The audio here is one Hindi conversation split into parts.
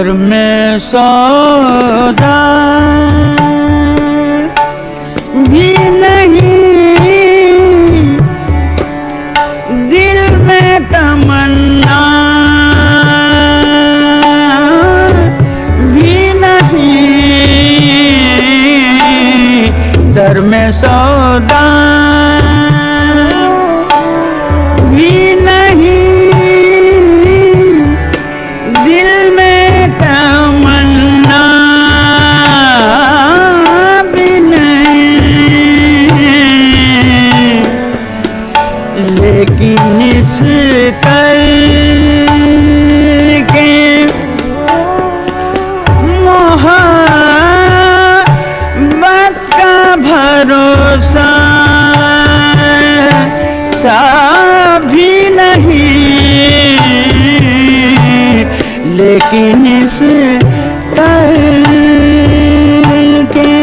सर में सौदा भी नहीं, दिल में तमन्ना भी नहीं, सर में सौदा भी नहीं, दिल में तमन्ना भी नहीं, लेकिन इस कर के मोहब्बत का भरोसा सा भी नहीं, लेकिन इस कर के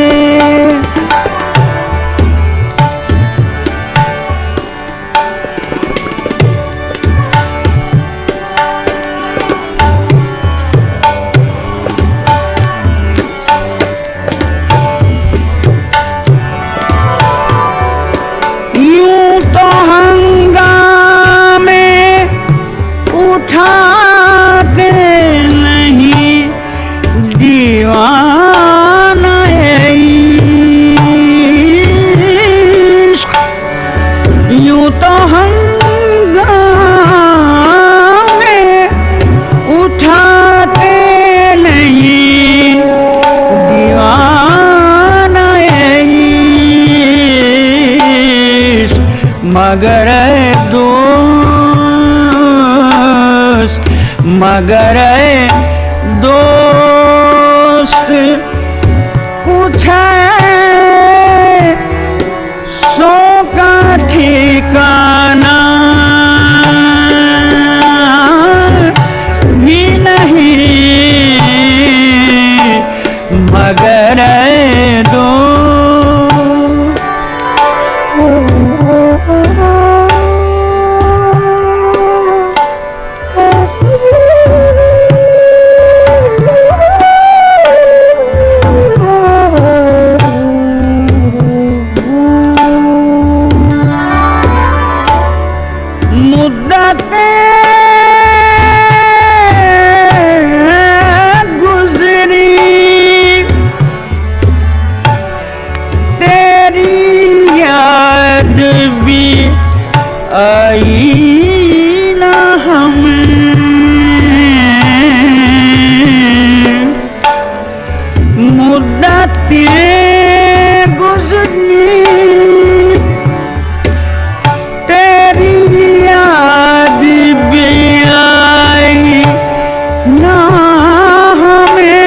यूं तो हंगामे उठाते नहीं दीवाना इश्क, यूं तो हंगामे उठाते नहीं दीवाना इश्क, मगर दोस्त, मगर दोस्त कुछ है सौ का ठिकाना भी नहीं, मगर आई ना हमें, मुद्दतें गुज़री तेरी याद भी आई ना हमें,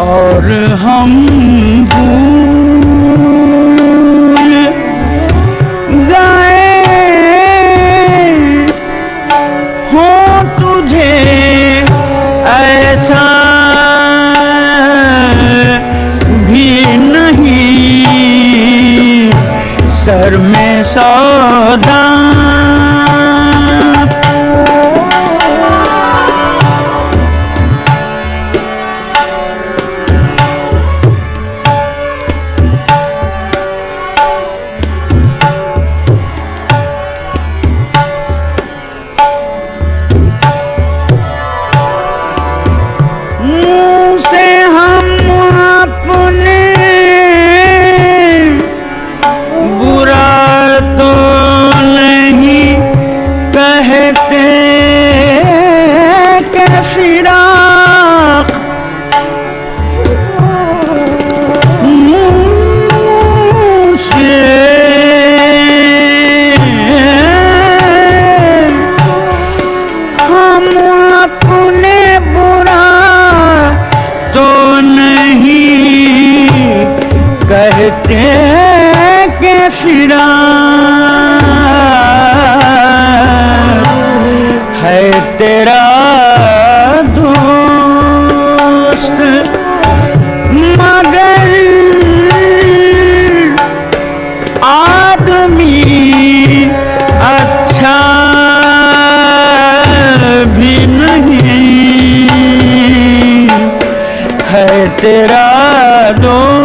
और हम ऐसा भी नहीं, सर में सौदा कहते के फिराक है तेरा दोस्त, मगर आदमी अच्छा तेरा दोस्त,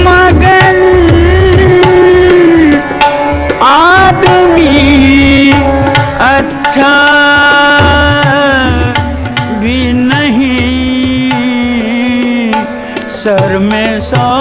मगर आदमी अच्छा भी नहीं, सर में सौ